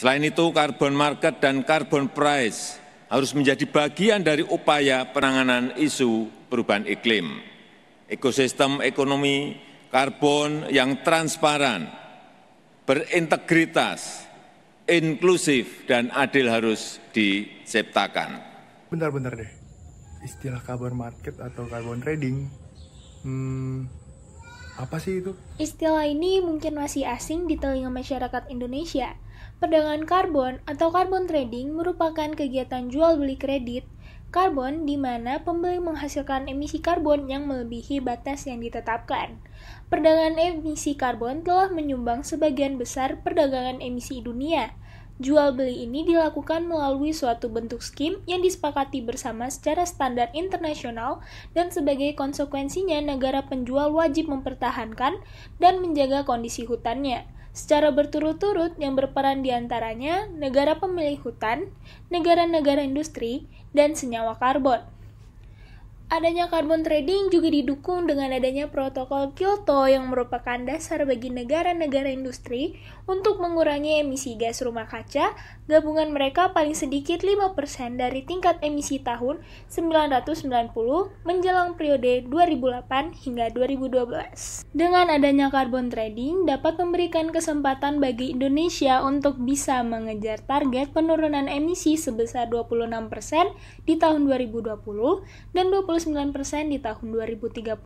Selain itu, carbon market dan carbon price harus menjadi bagian dari upaya penanganan isu perubahan iklim. Ekosistem ekonomi karbon yang transparan, berintegritas, inklusif, dan adil harus diciptakan. Bentar deh, istilah carbon market atau carbon trading, apa sih itu? Istilah ini mungkin masih asing di telinga masyarakat Indonesia. Perdagangan karbon atau carbon trading merupakan kegiatan jual beli kredit karbon di mana pembeli menghasilkan emisi karbon yang melebihi batas yang ditetapkan. Perdagangan emisi karbon telah menyumbang sebagian besar perdagangan emisi dunia. Jual beli ini dilakukan melalui suatu bentuk skim yang disepakati bersama secara standar internasional dan sebagai konsekuensinya negara penjual wajib mempertahankan dan menjaga kondisi hutannya secara berturut-turut yang berperan diantaranya negara pemilik hutan, negara-negara industri, dan senyawa karbon. Adanya carbon trading juga didukung dengan adanya protokol Kyoto yang merupakan dasar bagi negara-negara industri untuk mengurangi emisi gas rumah kaca. Gabungan mereka paling sedikit 5% dari tingkat emisi tahun 1990 menjelang periode 2008 hingga 2012. Dengan adanya carbon trading dapat memberikan kesempatan bagi Indonesia untuk bisa mengejar target penurunan emisi sebesar 26% di tahun 2020 dan 29% di tahun 2030.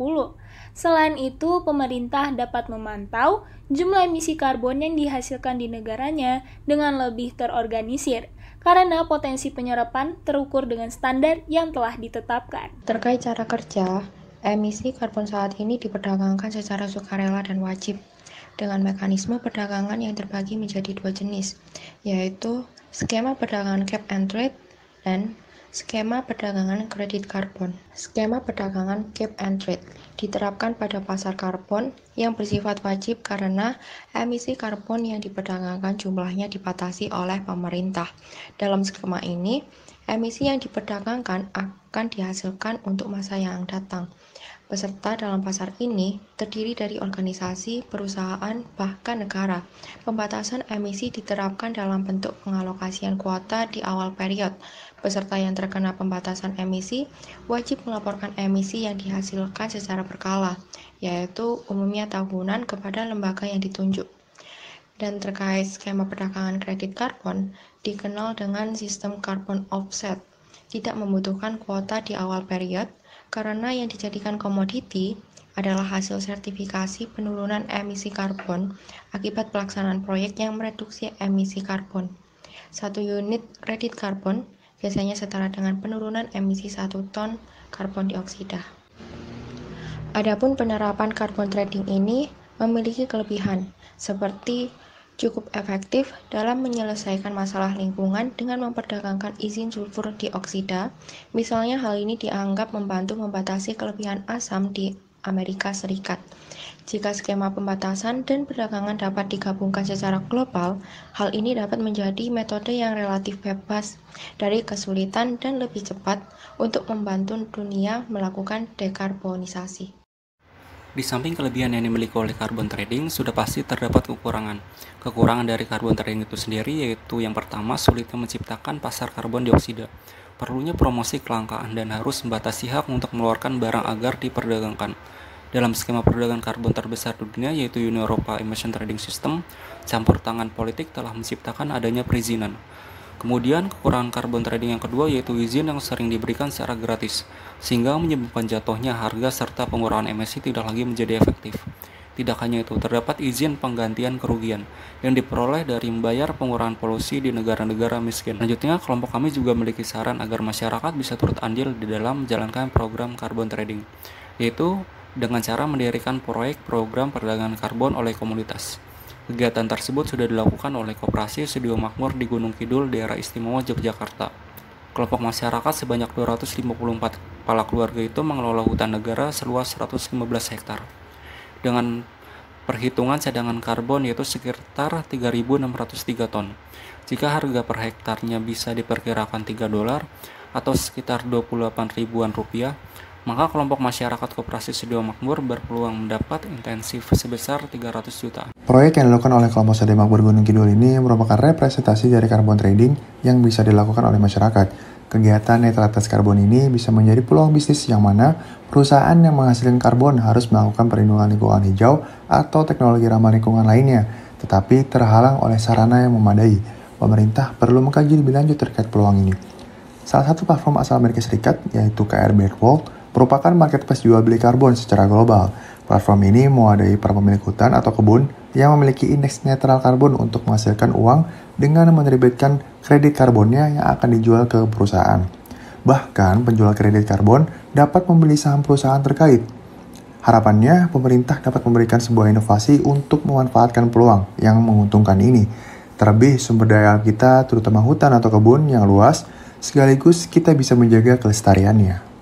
Selain itu, pemerintah dapat memantau jumlah emisi karbon yang dihasilkan di negaranya dengan lebih terorganisir, karena potensi penyerapan terukur dengan standar yang telah ditetapkan. Terkait cara kerja, emisi karbon saat ini diperdagangkan secara sukarela dan wajib, dengan mekanisme perdagangan yang terbagi menjadi dua jenis, yaitu skema perdagangan cap and trade dan skema perdagangan kredit karbon. Skema perdagangan cap and trade diterapkan pada pasar karbon yang bersifat wajib karena emisi karbon yang diperdagangkan jumlahnya dibatasi oleh pemerintah. Dalam skema ini, emisi yang diperdagangkan akan dihasilkan untuk masa yang datang. Peserta dalam pasar ini terdiri dari organisasi, perusahaan, bahkan negara. Pembatasan emisi diterapkan dalam bentuk pengalokasian kuota di awal period. Peserta yang terkena pembatasan emisi wajib melaporkan emisi yang dihasilkan secara berkala, yaitu umumnya tahunan kepada lembaga yang ditunjuk. Dan terkait skema perdagangan kredit karbon, dikenal dengan sistem carbon offset. Tidak membutuhkan kuota di awal period, karena yang dijadikan komoditi adalah hasil sertifikasi penurunan emisi karbon akibat pelaksanaan proyek yang mereduksi emisi karbon. 1 unit kredit karbon biasanya setara dengan penurunan emisi 1 ton karbon dioksida. Adapun penerapan carbon trading ini memiliki kelebihan, seperti cukup efektif dalam menyelesaikan masalah lingkungan dengan memperdagangkan izin sulfur dioksida. Misalnya hal ini dianggap membantu membatasi kelebihan asam di Amerika Serikat. Jika skema pembatasan dan perdagangan dapat digabungkan secara global, hal ini dapat menjadi metode yang relatif bebas dari kesulitan dan lebih cepat untuk membantu dunia melakukan dekarbonisasi. Di samping kelebihan yang dimiliki oleh carbon trading, sudah pasti terdapat kekurangan. Kekurangan dari carbon trading itu sendiri yaitu yang pertama, sulitnya menciptakan pasar karbon dioksida. Perlunya promosi kelangkaan dan harus membatasi hak untuk mengeluarkan barang agar diperdagangkan. Dalam skema perdagangan karbon terbesar di dunia yaitu Uni Eropa Emission Trading System, campur tangan politik telah menciptakan adanya perizinan. Kemudian kekurangan carbon trading yang kedua yaitu izin yang sering diberikan secara gratis, sehingga menyebabkan jatuhnya harga serta pengurangan emisi tidak lagi menjadi efektif. Tidak hanya itu, terdapat izin penggantian kerugian yang diperoleh dari membayar pengurangan polusi di negara-negara miskin. Selanjutnya, kelompok kami juga memiliki saran agar masyarakat bisa turut andil di dalam menjalankan program carbon trading, yaitu dengan cara mendirikan proyek program perdagangan karbon oleh komunitas. Kegiatan tersebut sudah dilakukan oleh Koperasi Studio Makmur di Gunung Kidul, Daerah Istimewa Yogyakarta. Kelompok masyarakat sebanyak 254 kepala keluarga itu mengelola hutan negara seluas 115 hektar. Dengan perhitungan cadangan karbon yaitu sekitar 3.603 ton. Jika harga per hektarnya bisa diperkirakan $3 atau sekitar 28 ribuan rupiah, maka kelompok masyarakat koperasi Sedia Makmur berpeluang mendapat intensif sebesar 300 juta. Proyek yang dilakukan oleh kelompok Sedia Makmur Gunung Kidul ini merupakan representasi dari carbon trading yang bisa dilakukan oleh masyarakat. Kegiatan netralitas karbon ini bisa menjadi peluang bisnis yang mana perusahaan yang menghasilkan karbon harus melakukan perlindungan lingkungan hijau atau teknologi ramah lingkungan lainnya, tetapi terhalang oleh sarana yang memadai. Pemerintah perlu mengkaji lebih lanjut terkait peluang ini. Salah satu platform asal Amerika Serikat, yaitu KR Barewall, merupakan marketplace jual beli karbon secara global. Platform ini mewadai para pemilik hutan atau kebun yang memiliki indeks netral karbon untuk menghasilkan uang dengan menerbitkan kredit karbonnya yang akan dijual ke perusahaan. Bahkan penjual kredit karbon dapat membeli saham perusahaan terkait. Harapannya pemerintah dapat memberikan sebuah inovasi untuk memanfaatkan peluang yang menguntungkan ini. Terlebih sumber daya kita terutama hutan atau kebun yang luas, sekaligus kita bisa menjaga kelestariannya.